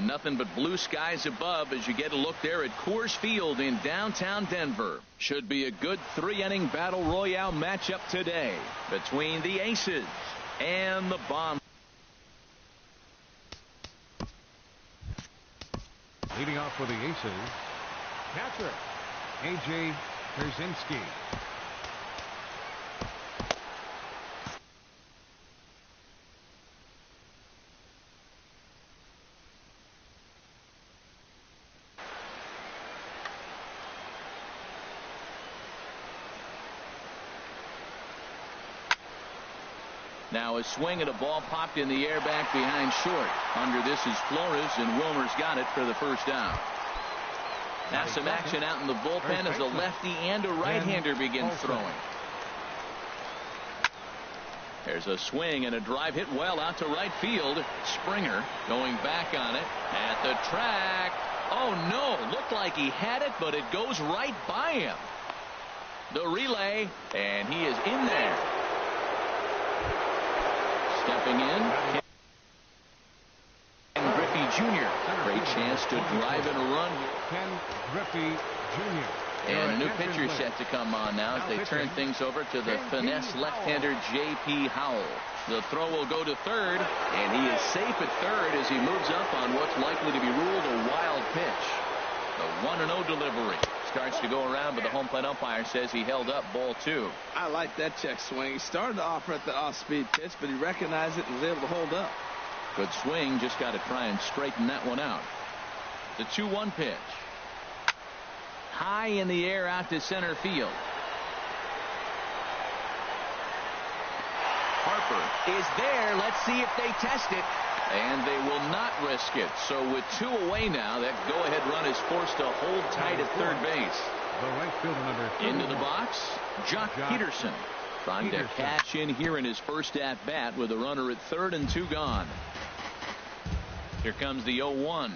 nothing but blue skies above as you get a look there at Coors Field in downtown Denver. Should be a good 3-inning battle royale matchup today between the Aces and the Bombers. Leading off for the Aces, catcher A.J. Pierzynski. Now a swing at a ball popped in the air back behind short. Under this is Flores, and Wilmer's got it for the first down. Now some action out in the bullpen as a lefty and a right-hander begin throwing. There's a swing and a drive hit well out to right field. Springer going back on it at the track. Oh no, looked like he had it, but it goes right by him. The relay, and he is in there. Stepping in, Ken Griffey Jr. Great chance to drive and run. Ken Griffey Jr. And a new pitcher set to come on now as they turn things over to the finesse left-hander J.P. Howell. The throw will go to third, and he is safe at third as he moves up on what's likely to be ruled a wild pitch. The 1-0 delivery starts to go around, but the home plate umpire says he held up ball 2. I like that check swing. He started to offer at the off-speed pitch, but he recognized it and was able to hold up. Good swing. Just got to try and straighten that one out. The 2-1 pitch. High in the air out to center field. Harper is there. Let's see if they test it. And they will not risk it. So with 2 away now, that go-ahead run is forced to hold tight at third base. The right fielder number 2. Into the box, Jock Peterson. Trying to cash in here in his first at-bat with a runner at third and 2 gone. Here comes the 0-1.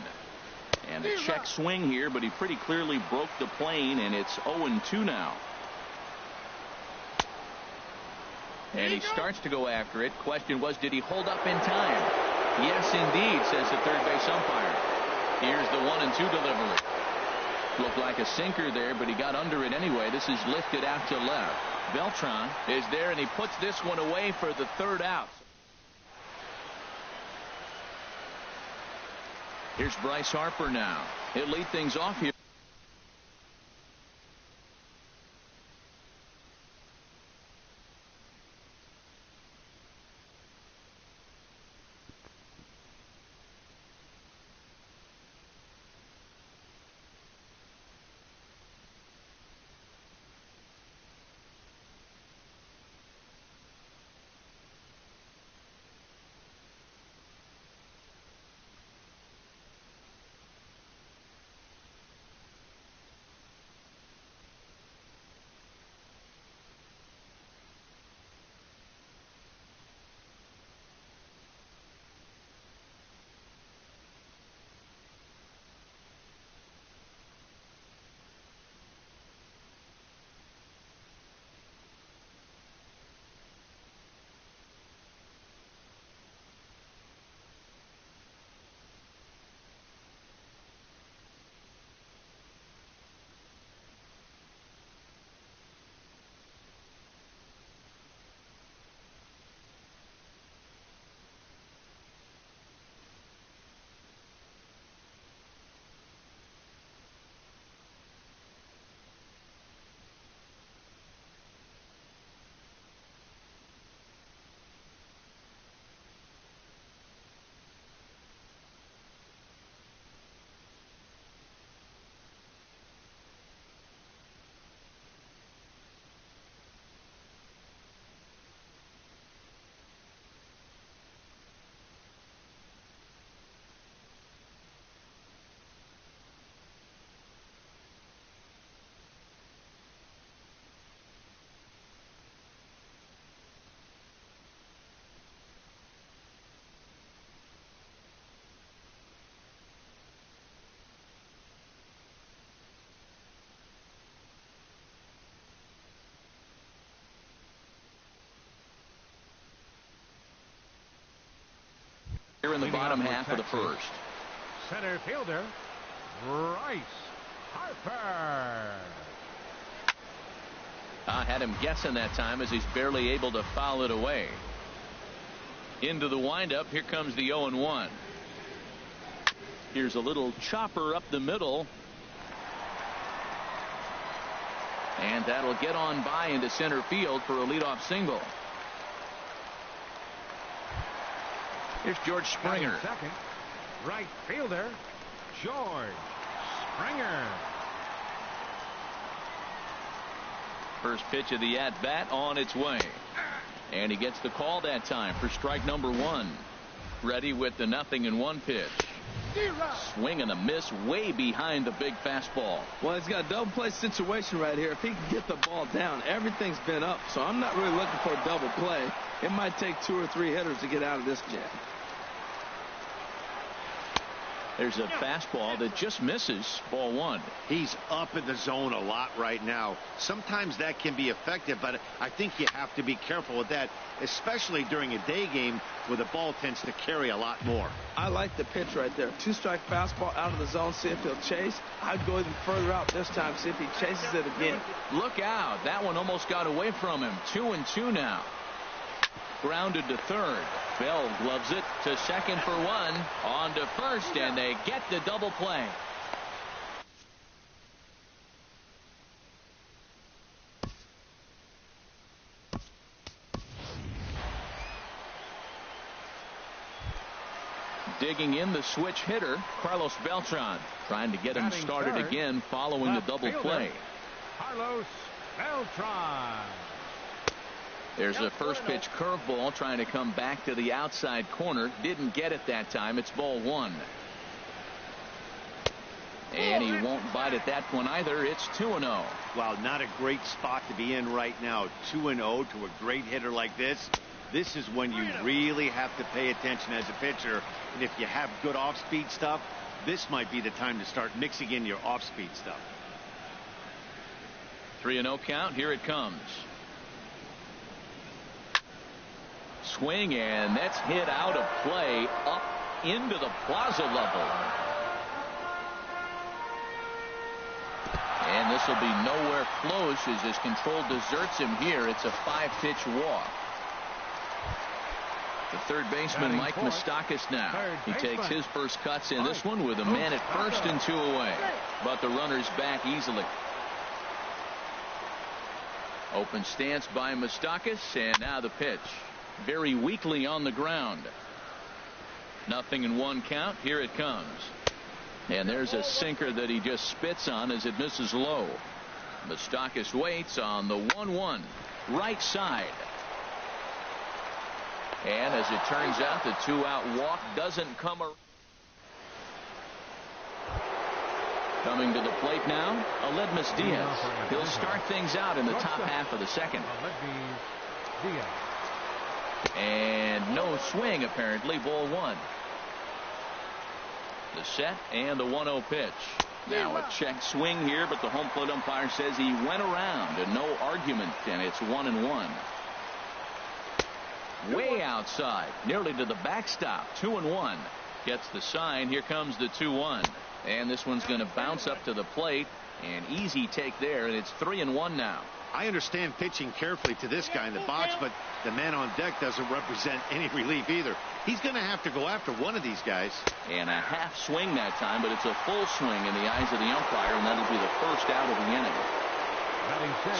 And a check swing here, but he pretty clearly broke the plane, and it's 0-2 now. And he starts to go after it. Question was, did he hold up in time? Yes, indeed, says the third base umpire. Here's the 1-2 delivery. Looked like a sinker there, but he got under it anyway. This is lifted out to left. Beltran is there, and he puts this one away for the third out. Here's Bryce Harper now. He'll lead things off here. Here in the bottom half of the first. center fielder, Bryce Harper. I had him guessing that time as he's barely able to foul it away. Into the windup. Here comes the 0-1. Here's a little chopper up the middle. And that'll get on by into center field for a leadoff single. Here's George Springer. Second, right fielder, George Springer. First pitch of the at-bat on its way. And he gets the call that time for strike number 1. Ready with the 0-1 pitch. Swing and a miss way behind the big fastball. Well, he's got a double play situation right here. If he can get the ball down, everything's been up. So I'm not really looking for a double play. It might take 2 or 3 hitters to get out of this jam. There's a fastball that just misses. Ball 1. He's up in the zone a lot right now. Sometimes that can be effective, but I think you have to be careful with that, especially during a day game where the ball tends to carry a lot more. I like the pitch right there. 2-strike fastball out of the zone. See if he'll chase. I'd go even further out this time. See if he chases it again. Look out. That one almost got away from him. 2-2 now. Grounded to third. Bell gloves it to second for 1. On to first, and they get the double play. Digging in the switch hitter, Carlos Beltran, trying to get him started again following the double play. Carlos Beltran. There's a first pitch curveball trying to come back to the outside corner. Didn't get it that time. It's ball 1. And he won't bite at that one either. It's 2-0. Wow, not a great spot to be in right now. 2-0 to a great hitter like this. This is when you really have to pay attention as a pitcher. And if you have good off-speed stuff, this might be the time to start mixing in your off-speed stuff. 3-0 count. Here it comes. Swing, and that's hit out of play up into the plaza level. And this will be nowhere close as his control deserts him here. It's a 5-pitch walk. The third baseman, Mike Moustakas, now. He takes his first cuts in this one with a man at first and 2 away. But the runner's back easily. Open stance by Moustakas, and now the pitch. Very weakly on the ground. 0-1 count. Here it comes. And there's a sinker that he just spits on as it misses low. Moustakas waits on the 1-1 right side. And as it turns out, the 2-out walk doesn't come. Coming to the plate now, Aledmus Diaz. He'll start things out in the top half of the second. And no swing, apparently. Ball 1. The set and the 1-0 pitch. Now a check swing here, but the home plate umpire says he went around and no argument, and it's 1-1. Way outside, nearly to the backstop. 2-1. Gets the sign. Here comes the 2-1. And this one's going to bounce up to the plate. An easy take there, and it's 3-1 now. I understand pitching carefully to this guy in the box, but the man on deck doesn't represent any relief either. He's going to have to go after one of these guys. And a half swing that time, but it's a full swing in the eyes of the umpire, and that'll be the first out of the inning.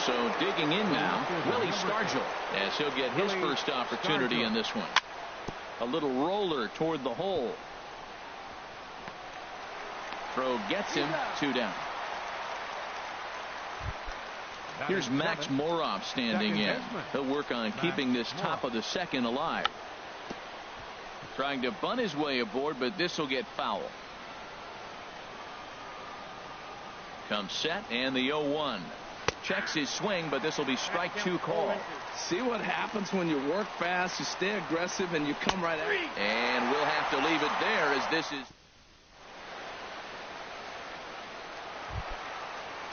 So digging in now, Willie Stargell, as he'll get his first opportunity in this one. A little roller toward the hole. Throw gets him. 2 down. Here's Max Moroff standing in. He'll work on keeping this top of the second alive. Trying to bunt his way aboard, but this will get foul. Comes set, and the 0-1. Checks his swing, but this will be strike 2 call. See what happens when you work fast, you stay aggressive, and you come right at. And we'll have to leave it there as this is.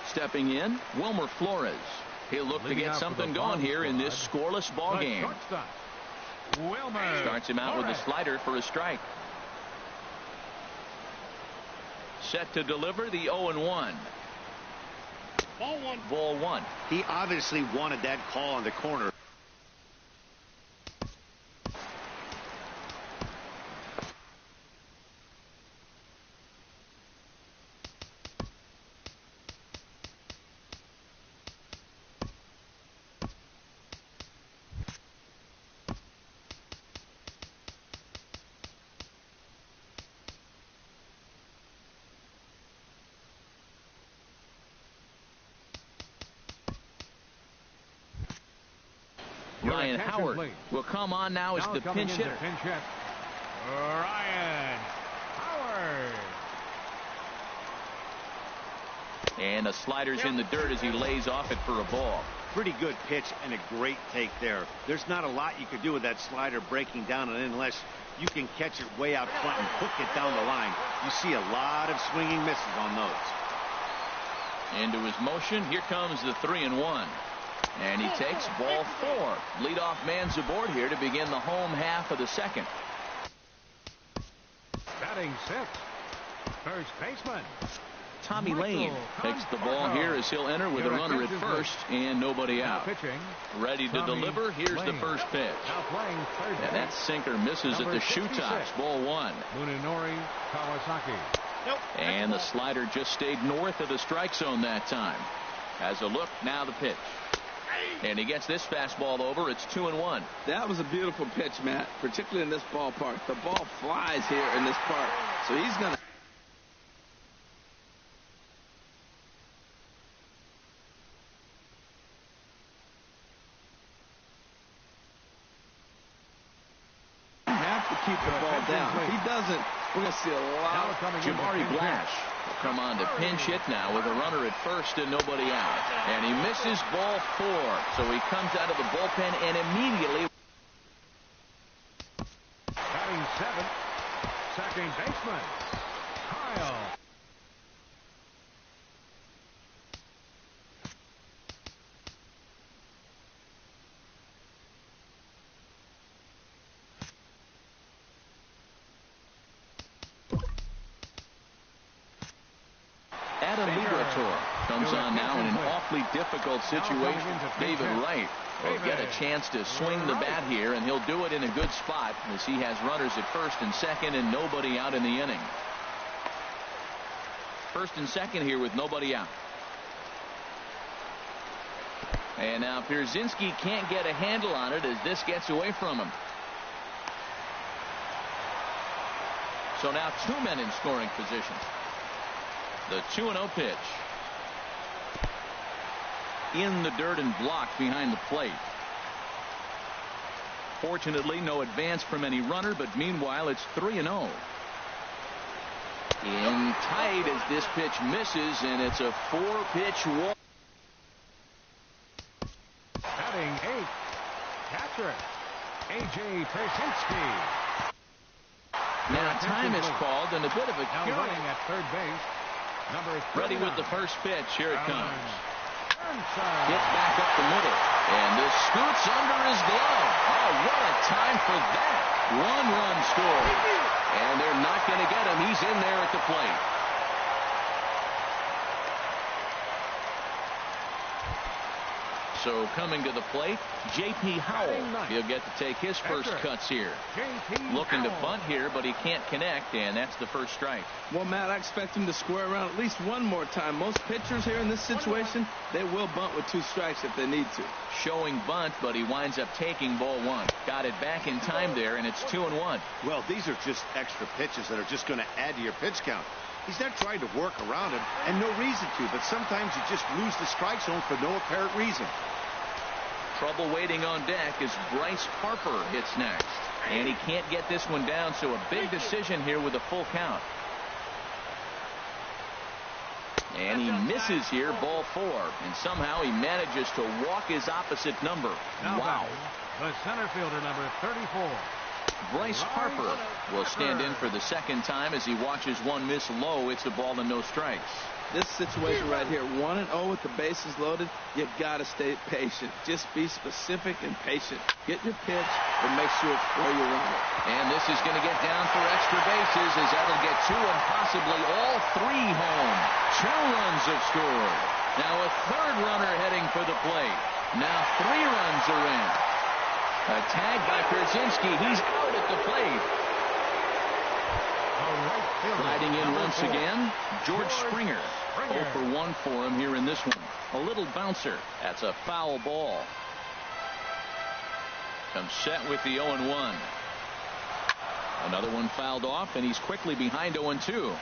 Stepping in, Wilmer Flores. He'll look to get something going here in this scoreless ball game. Starts him out with a slider for a strike. Set to deliver the 0-1. Ball one. He obviously wanted that call on the corner. Ryan Howard will come on now as the pinch hitter. Ryan Howard. And the slider's in the dirt as he lays off it for a ball. Pretty good pitch and a great take there. There's not a lot you could do with that slider breaking down, and unless you can catch it way out front and hook it down the line, you see a lot of swinging misses on those. Into his motion. Here comes the 3-1. And he takes ball four. Leadoff man's aboard here to begin the home half of the second. Batting sixth, first baseman Tommy Lane takes the ball here as he'll enter with a runner at first and nobody out. Ready to deliver. Here's the first pitch. And that sinker misses at the shoe tops. Ball one. Munenori Kawasaki. And the slider just stayed north of the strike zone that time. As a look, now the pitch. And he gets this fastball over. It's 2-1. That was a beautiful pitch, Matt, particularly in this ballpark. The ball flies here in this park, so he's going to have to keep the ball down. If he doesn't, we're going to see a lot of Jamari Blash will come on to pinch hit now with a runner at first and nobody out. And he misses ball four. So he comes out of the bullpen and immediately. Batting seventh, second baseman Kyle. Comes on now in an awfully difficult situation. David Wright will get a chance to swing the bat here, and he'll do it in a good spot as he has runners at first and second and nobody out in the inning. First and second here with nobody out. And now Pierzynski can't get a handle on it as this gets away from him. So now two men in scoring position. The 2-0 pitch. In the dirt and blocked behind the plate. Fortunately, no advance from any runner, but meanwhile, it's 3-0. In tight as this pitch misses, and it's a 4-pitch walk. Batting eighth, catcher A.J. Pierzynski. Now time is called and a bit of a now running at third base. Ready with the first pitch. Here it comes. Gets back up the middle. And this scoots under his glove. Oh, what a time for that. One run scored. And they're not going to get him. He's in there at the plate. So coming to the plate, J.P. Howell. He'll get to take his first cuts here. Looking to bunt here, but he can't connect, and that's the first strike. Well, Matt, I expect him to square around at least one more time. Most pitchers here in this situation, they will bunt with 2 strikes if they need to. Showing bunt, but he winds up taking ball one. Got it back in time there, and it's 2-1. Well, these are just extra pitches that are just going to add to your pitch count. He's not trying to work around him, and no reason to, but sometimes you just lose the strike zone for no apparent reason. Trouble waiting on deck as Bryce Harper hits next. And he can't get this one down, so a big decision here with a full count. And he misses here, ball 4. And somehow he manages to walk his opposite number. Wow. The center fielder, number 34. Bryce Harper will stand in for the second time as he watches one miss low. It's a ball and no strikes. This situation right here, 1-0 with the bases loaded, you got to stay patient. Just be specific and patient. Get your pitch, but make sure it's where you run it. And this is going to get down for extra bases as that'll get 2 and possibly all 3 home. 2 runs have scored. Now a third runner heading for the plate. Now 3 runs are in. A tag by Krasinski. He's out at the plate. Sliding in once again, George Springer. 0 for 1 for him here in this one. A little bouncer. That's a foul ball. Comes set with the 0-1. Another one fouled off, and he's quickly behind 0-2.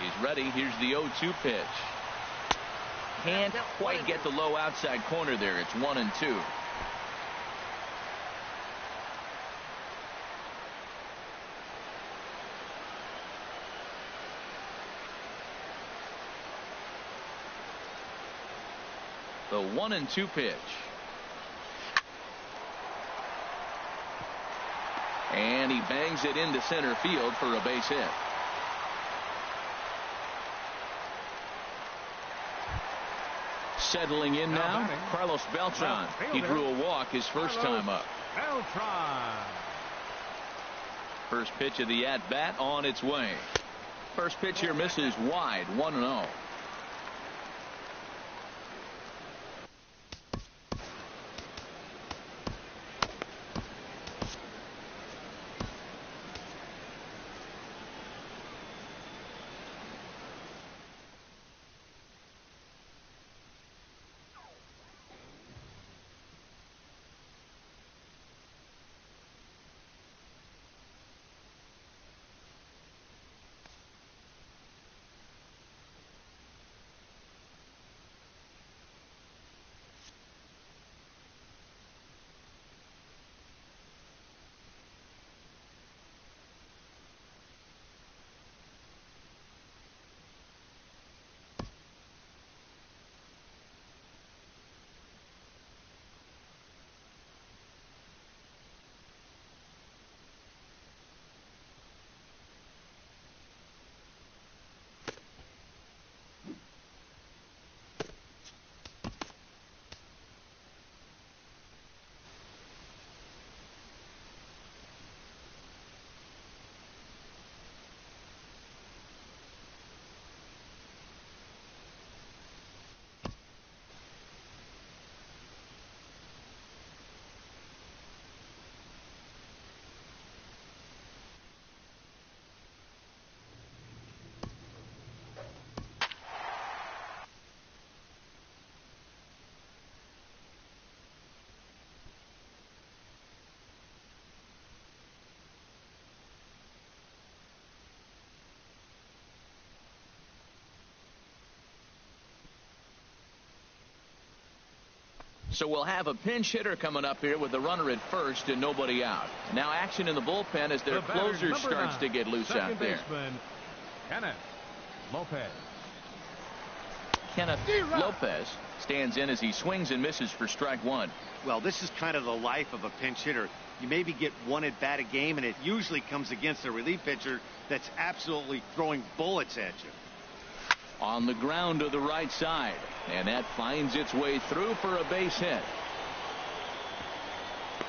He's ready. Here's the 0-2 pitch. Can't quite get the low outside corner there. It's 1-2. The 1-2 pitch. And he bangs it into center field for a base hit. Settling in now, Carlos Beltran. He drew a walk his first time up. Beltran. First pitch of the at-bat on its way. First pitch here misses wide, 1-0. So we'll have a pinch hitter coming up here with the runner at first and nobody out. Now action in the bullpen as their closer starts to get loose out there. Kenneth Lopez. Kenneth Lopez stands in as he swings and misses for strike 1. Well, this is kind of the life of a pinch hitter. You maybe get 1 at bat a game, and it usually comes against a relief pitcher that's absolutely throwing bullets at you. On the ground to the right side, and that finds its way through for a base hit.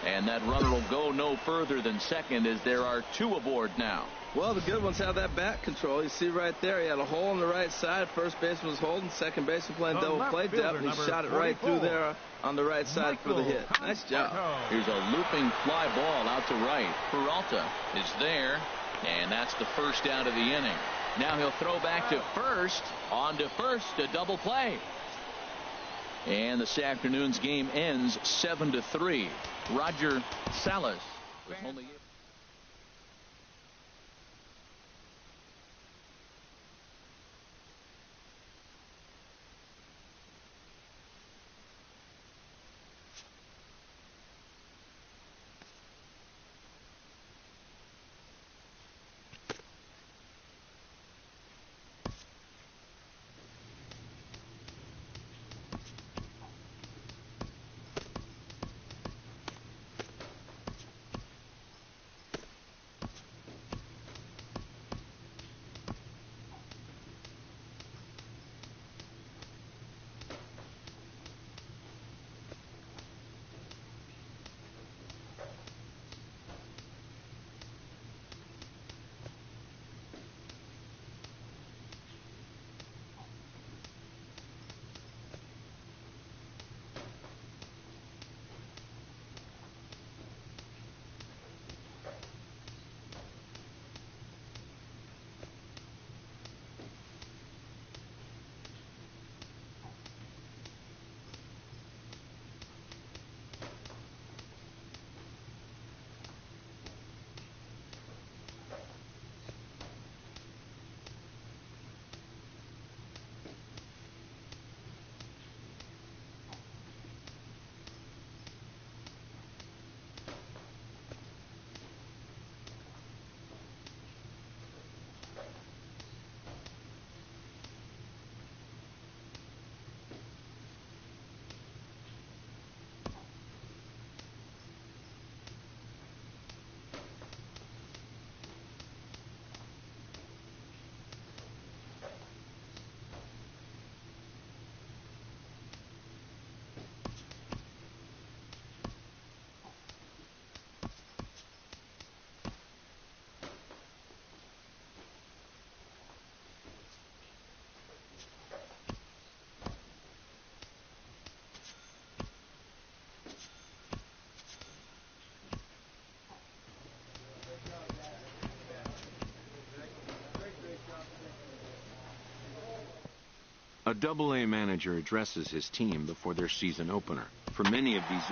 And that runner will go no further than second as there are 2 aboard now. Well, the good ones have that bat control. You see right there, he had a hole on the right side. First baseman was holding. Second baseman playing double play depth, and he shot it right through there on the right side for the hit. Nice job. Here's a looping fly ball out to right. Peralta is there, and that's the first out of the inning. Now he'll throw back to first. On to first, a double play. And this afternoon's game ends 7-3. Roger Salas was only A Double-A manager addresses his team before their season opener. For many of these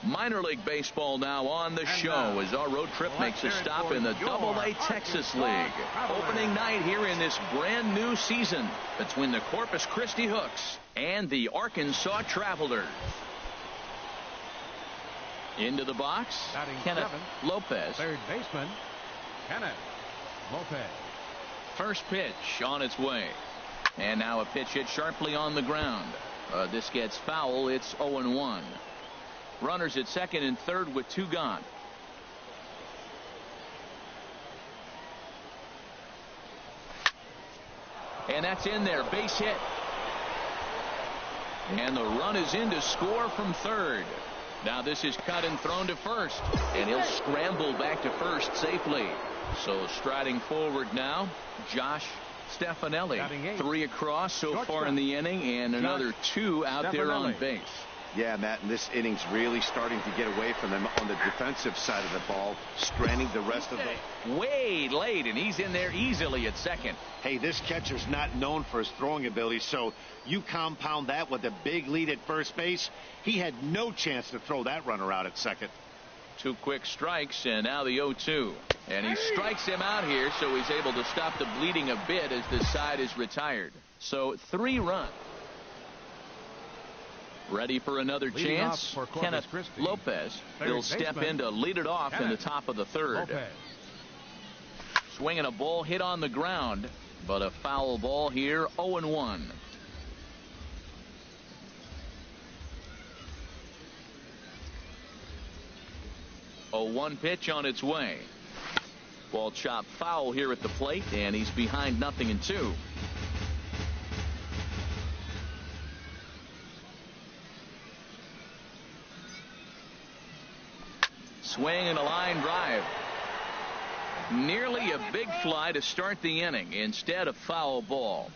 Minor League Baseball now on the show as our road trip makes a stop in the Double-A Texas League. Opening night here in this brand new season between the Corpus Christi Hooks and the Arkansas Travelers. Into the box, Kenneth Lopez. Third baseman, Kenneth Lopez. First pitch on its way. And now a pitch hit sharply on the ground. This gets foul. It's 0-1. Runners at second and third with 2 gone. And that's in there. Base hit. And the run is in to score from third. Now this is cut and thrown to first. And he'll scramble back to first safely. So striding forward now, Josh Stefanelli. 3 across so far in the inning, and another 2 out there on base. Yeah, Matt, and this inning's really starting to get away from them on the defensive side of the ball, stranding the rest of the... Way late, and he's in there easily at second. Hey, this catcher's not known for his throwing ability, so you compound that with a big lead at first base. He had no chance to throw that runner out at second. 2 quick strikes, and now the 0-2. And he strikes him out here, so he's able to stop the bleeding a bit as the side is retired. So 3 runs. Ready for another chance. Kenneth Lopez will step in to lead it off in the top of the third. Swinging a ball hit on the ground, but a foul ball here. 0-1. A 1 pitch on its way. Ball chopped foul here at the plate, and he's behind 0-2. Swing and a line drive. Nearly a big fly to start the inning. Instead, a foul ball.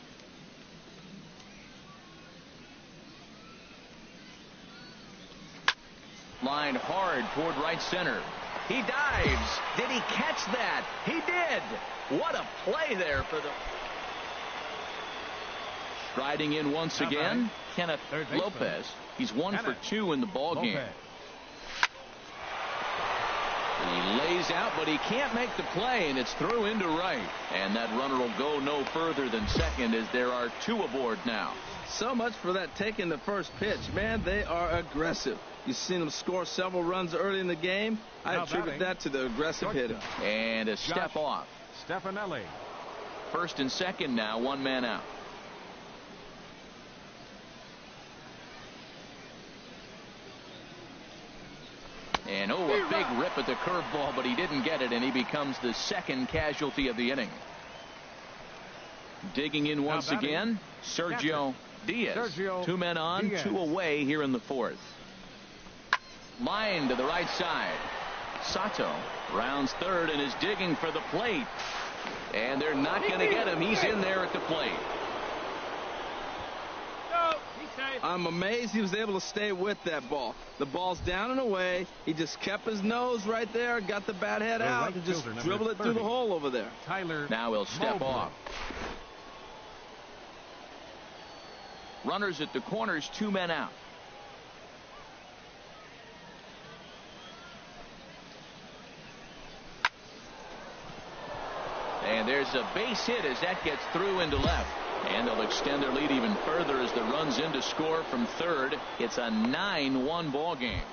Lined hard toward right center. He dives. Did he catch that? He did. What a play there for the... Striding in once again, Kenneth Lopez. He's 1 for 2 in the ball game. He lays out, but he can't make the play, and it's through into right. And that runner will go no further than second as there are 2 aboard now. So much for that taking the first pitch. Man, they are aggressive. You've seen them score several runs early in the game. I attribute that to the aggressive hitting. And a step off. Stefanelli. First and second now, 1 man out. And a big rip at the curveball, but he didn't get it, and he becomes the second casualty of the inning. Digging in once again, Sergio Diaz. 2 men on, 2 away here in the 4th. Line to the right side. Sato rounds third and is digging for the plate. And they're not going to get him. He's in there at the plate. I'm amazed he was able to stay with that ball. The ball's down and away. He just kept his nose right there, got the bat head out, and just dribbled it through the hole over there. Now he'll step off. Runners at the corners, 2 men out. And there's a base hit as that gets through into left. And they'll extend their lead even further as the run's in to score from third. It's a 9-1 ball game.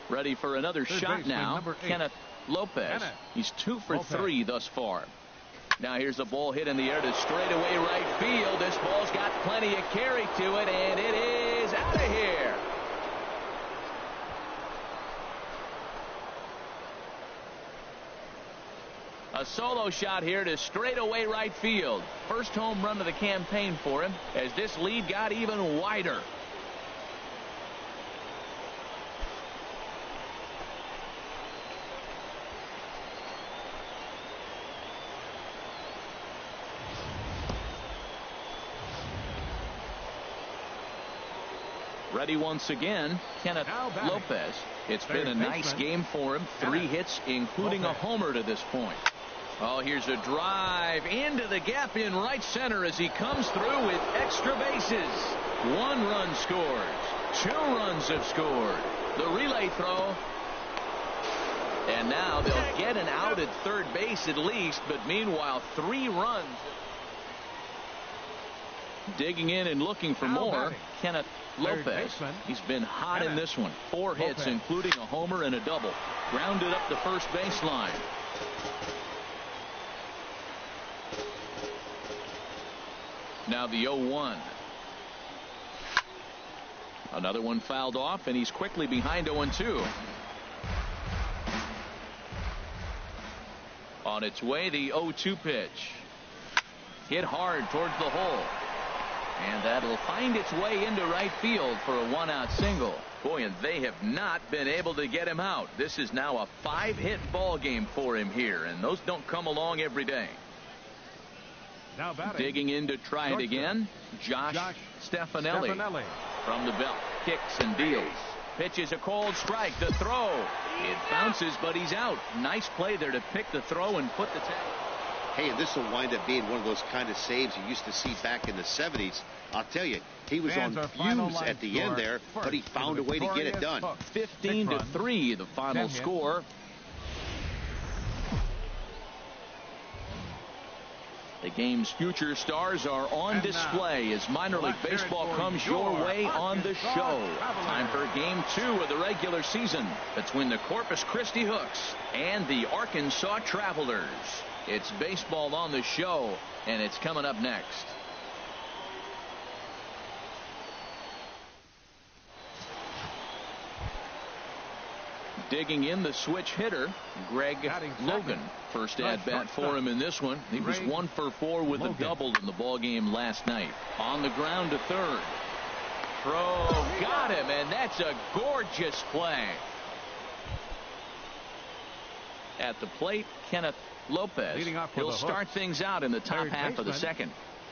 Ready for another shot now. Kenneth Lopez. He's 2 for 3 thus far. Now here's a ball hit in the air to straightaway right field. This ball's got plenty of carry to it, and it is out of here. A solo shot here to straightaway right field. First home run of the campaign for him as this lead got even wider. Ready once again, Kenneth Lopez. It's been a nice game for him. 3 hits, including a homer to this point. Oh, here's a drive into the gap in right center as he comes through with extra bases. 1 run scores. 2 runs have scored. The relay throw. And now they'll get an out at third base at least, but meanwhile 3 runs. Digging in and looking for more, Kenneth Lopez. He's been hot in this one. 4 hits, including a homer and a double. Grounded up the first baseline. Now the 0-1. Another one fouled off, and he's quickly behind 0-2. On its way, the 0-2 pitch. Hit hard towards the hole. And that'll find its way into right field for a 1-out single. Boy, and they have not been able to get him out. This is now a 5-hit ball game for him here, and those don't come along every day. Now digging in to try it again, Josh Stefanelli from the belt. Kicks and deals. Pitches a cold strike. The throw. It bounces, but he's out. Nice play there to pick the throw and put the tag. Hey, and this will wind up being one of those kind of saves you used to see back in the 70s. I'll tell you, he was on fumes at the end there, but he found a way to get it done. 15-3, the final score. The game's future stars are on display as minor league baseball comes your way on the show. Time for game 2 of the regular season between the Corpus Christi Hooks and the Arkansas Travelers. It's baseball on the show, and it's coming up next. Digging in, the switch hitter, Greg Logan. First at bat for him in this one. He was 1 for 4 with a double in the ball game last night. On the ground to third. Throw, got him, and that's a gorgeous play. At the plate, Kenneth Lopez. He'll start things out in the top half of the second.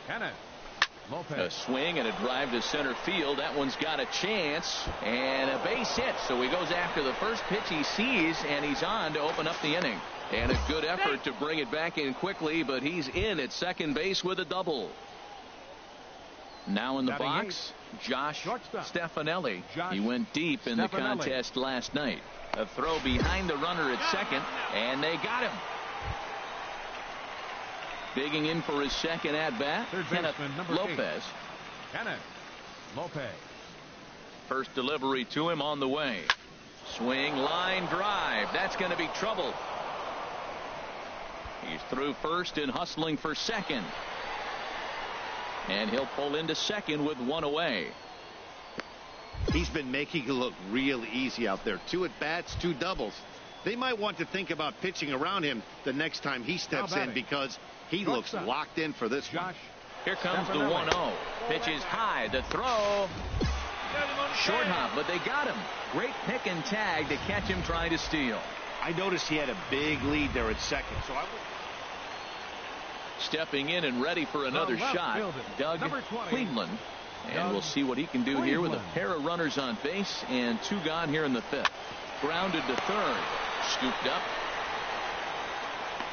A swing and a drive to center field. That one's got a chance and a base hit. So he goes after the first pitch he sees, and he's on to open up the inning. And a good effort to bring it back in quickly, but he's in at second base with a double. Now in the box, Josh Stefanelli. He went deep in the contest last night. A throw behind the runner at second, and they got him. Digging in for his second at-bat, Kenneth Lopez. First delivery to him on the way. Swing, line drive. That's going to be trouble. He's through first and hustling for second. And he'll pull into second with 1 away. He's been making it look real easy out there. 2 at-bats, 2 doubles. They might want to think about pitching around him the next time he steps in because he looks locked in for this one. Here comes the 1-0. Pitch is high. The throw. Short hop, but they got him. Great pick and tag to catch him trying to steal. I noticed he had a big lead there at second. Stepping in and ready for another shot, Doug Cleveland. And we'll see what he can do here with a pair of runners on base and 2 gone here in the 5th. Grounded to third. Scooped up.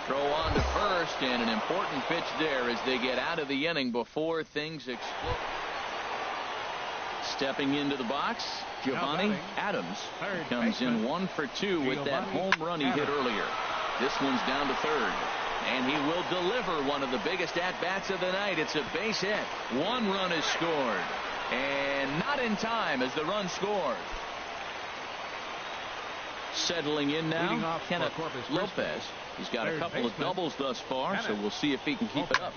Throw on to first, and an important pitch there as they get out of the inning before things explode. Stepping into the box, Giovanni Adams comes in 1 for 2 with that home run he hit earlier. This one's down to third, and he will deliver one of the biggest at-bats of the night. It's a base hit. 1 run is scored, and not in time as the run scores. Settling in now, Kenneth Lopez. He's got a couple of doubles thus far, so we'll see if he can keep it up.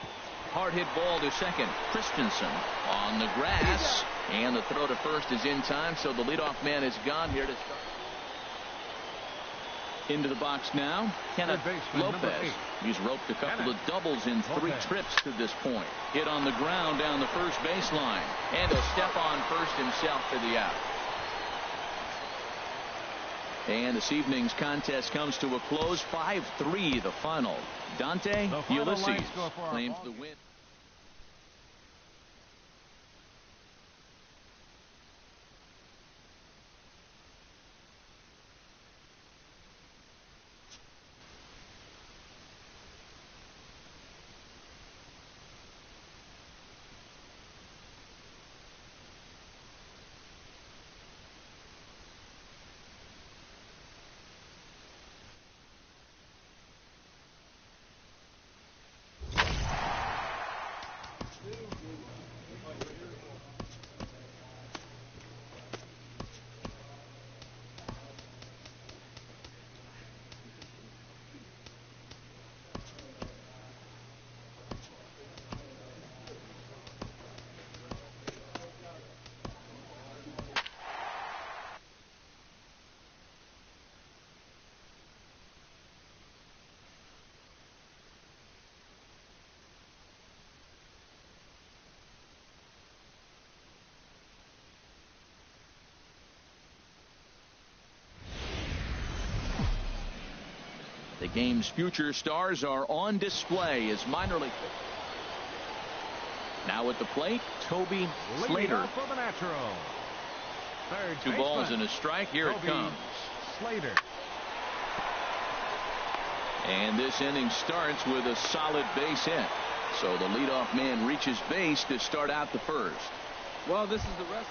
Hard hit ball to second. Christensen on the grass, and the throw to first is in time, so the leadoff man is gone here to start. Into the box now, Kenneth Lopez. He's roped a couple of doubles in 3 trips to this point. Hit on the ground down the first baseline, and he'll step on first himself for the out. And this evening's contest comes to a close. 5-3 the final. Dante Ulysses claims the win. game's future stars are on display as minor league. Now at the plate, Toby Slater. For the natural. Third 2 balls and a strike. Here Toby it comes. Slater. And this inning starts with a solid base hit. So the leadoff man reaches base to start out the first. Well, this is the rest.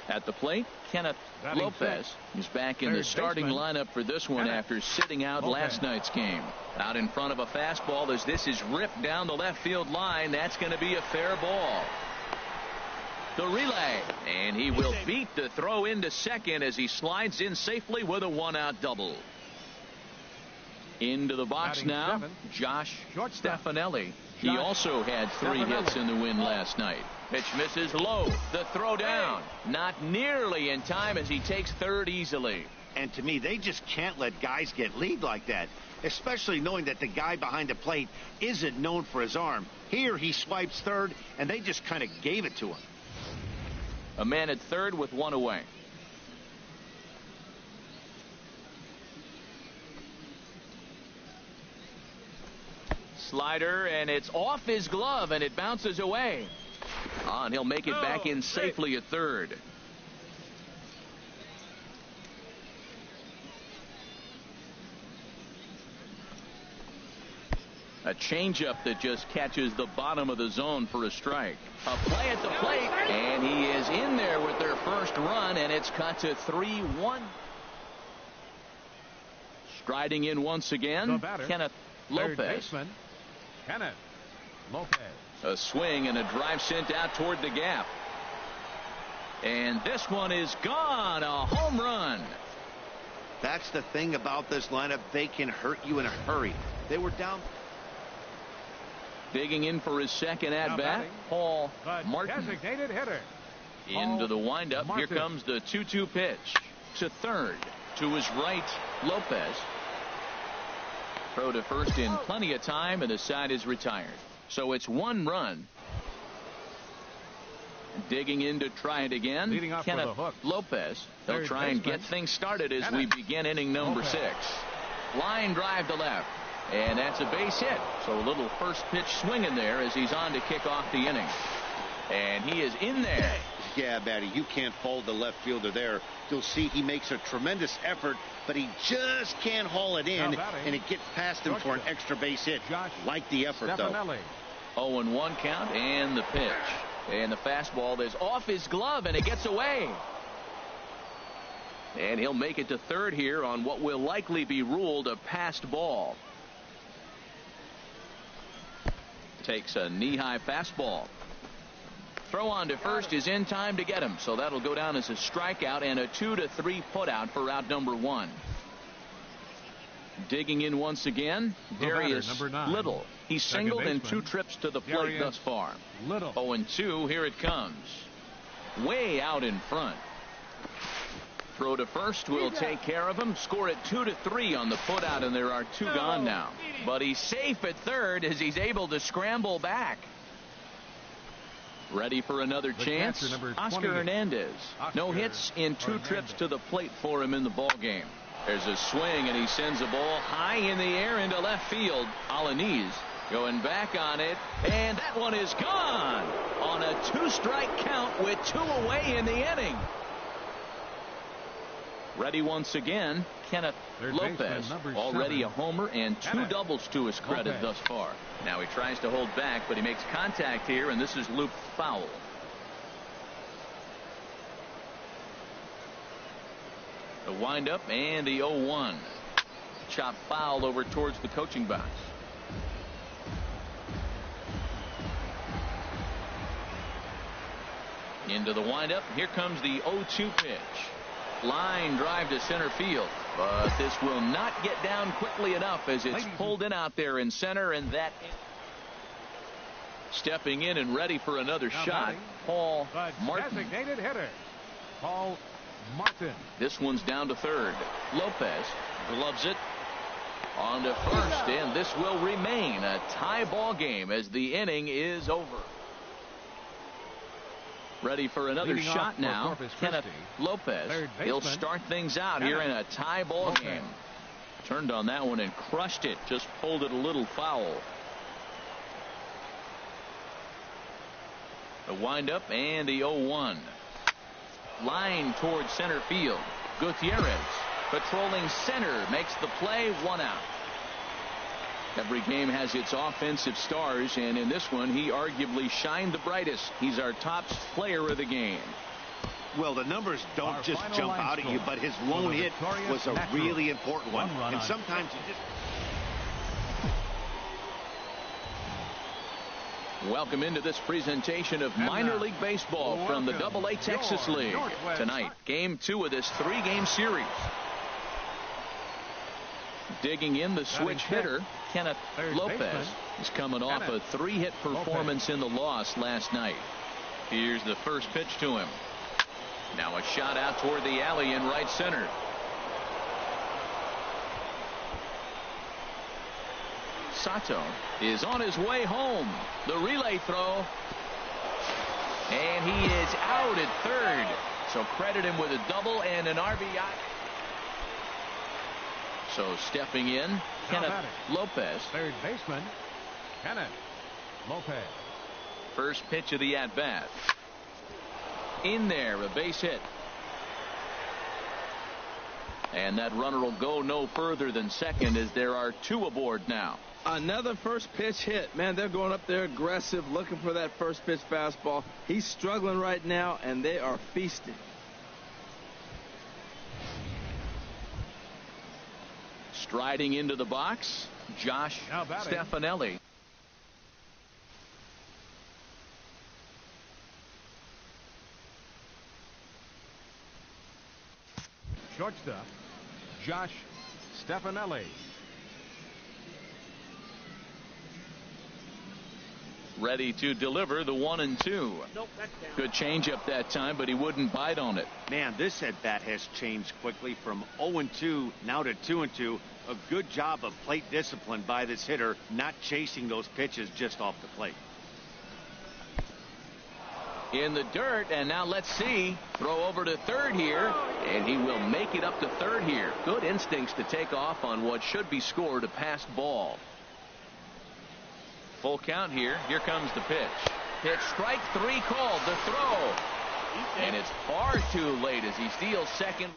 At the plate, Kenneth Lopez is back in the starting lineup for this one after sitting out last night's game. Out in front of a fastball as this is ripped down the left field line. That's going to be a fair ball. The relay, and he will beat the throw into second as he slides in safely with a 1-out double. Into the box now, Josh Stefanelli. He also had 3 hits in the win last night. Pitch misses low. The throw down. Not nearly in time as he takes third easily. And to me, they just can't let guys get lead like that, especially knowing that the guy behind the plate isn't known for his arm. Here he swipes third, and they just kind of gave it to him. A man at third with 1 away. Slider, and it's off his glove, and it bounces away. And he'll make it back in safely at third. A changeup that just catches the bottom of the zone for a strike. A play at the plate, and he is in there with their first run, and it's cut to 3-1. Striding in once again, Kenneth Lopez. Kenneth Lopez. A swing and a drive sent out toward the gap. And this one is gone. A home run. That's the thing about this lineup. They can hurt you in a hurry. They were down. Digging in for his second at-bat, Paul Martin. Designated hitter. Into the windup. Here comes the 2-2 pitch. To third. To his right, Lopez. Throw to first in plenty of time, and the side is retired. So it's 1 run. Digging in to try it again, Kenneth Lopez. They'll try and get things started as we begin inning number 6. Line drive to left, and that's a base hit. So a little first pitch swing in there as he's on to kick off the inning. And he is in there. Yeah, Matty, you can't fault the left fielder there. You'll see he makes a tremendous effort, but he just can't haul it in, and it gets past him for an extra base hit. Like the effort, though. 0-1 count, and the pitch. And the fastball is off his glove, and it gets away. And he'll make it to third here on what will likely be ruled a passed ball. Takes a knee-high fastball. Throw on to first is in time to get him, so that'll go down as a strikeout and a 2-3 putout for out number 1. Digging in once again, Darius Little. He's singled in 2 trips to the plate thus far. 0-2, here it comes. Way out in front. Throw to first will take care of him. Score it 2-3 on the putout, and there are 2 gone now. But he's safe at third as he's able to scramble back. Ready for another chance, Oscar Hernandez. No hits in 2 trips to the plate for him in the ballgame. There's a swing, and he sends a ball high in the air into left field. Alanis going back on it, and that one is gone on a 2-strike count with 2 away in the inning. Ready once again, Kenneth Lopez. Already a homer and 2 doubles to his credit thus far. Now he tries to hold back, but he makes contact here, and this is looped foul. The windup and the 0-1. Chop foul over towards the coaching box. Into the windup. Here comes the 0-2 pitch. Line drive to center field, but this will not get down quickly enough as it's pulled in out there in center, and that stepping in and ready for another shot, Paul Martin. Designated hitter, Paul Martin. This one's down to third. Lopez gloves it on to first, and this will remain a tie ball game as the inning is over. Ready for another shot now, Kenneth Lopez. He'll start things out here in a tie ball game. Turned on that one and crushed it. Just pulled it a little foul. The windup and the 0-1. Line towards center field. Gutierrez patrolling center makes the play. 1 out. Every game has its offensive stars, and in this one he arguably shined the brightest. He's our top player of the game. Well, the numbers don't just jump out at you, but his lone hit was a really important one. And sometimes you just... Welcome into this presentation of minor league baseball from the AA Texas League. Tonight, game 2 of this 3-game series. Digging in, the switch hitter, Kenneth Lopez, is coming off a 3-hit performance in the loss last night. Here's the first pitch to him. Now a shot out toward the alley in right center. Sato is on his way home. The relay throw. And he is out at third. So credit him with a double and an RBI. So stepping in, Kenneth Lopez. Third baseman, Kenneth Lopez. First pitch of the at-bat. In there, a base hit. And that runner will go no further than second as there are 2 aboard now. Another first pitch hit. Man, they're going up there aggressive, looking for that first pitch fastball. He's struggling right now, and they are feasting. Striding into the box, Josh Stefanelli. Shortstop, Josh Stefanelli. Ready to deliver the 1-2. Good changeup that time, but he wouldn't bite on it. Man, this at bat has changed quickly from 0-2 now to 2-2. A good job of plate discipline by this hitter, not chasing those pitches just off the plate. In the dirt, and now let's see. Throw over to third here, and he will make it up to third here. Good instincts to take off on what should be scored, a passed ball. Full count here. Here comes the pitch. Pitch, strike 3 called. The throw. And it's far too late as he steals second.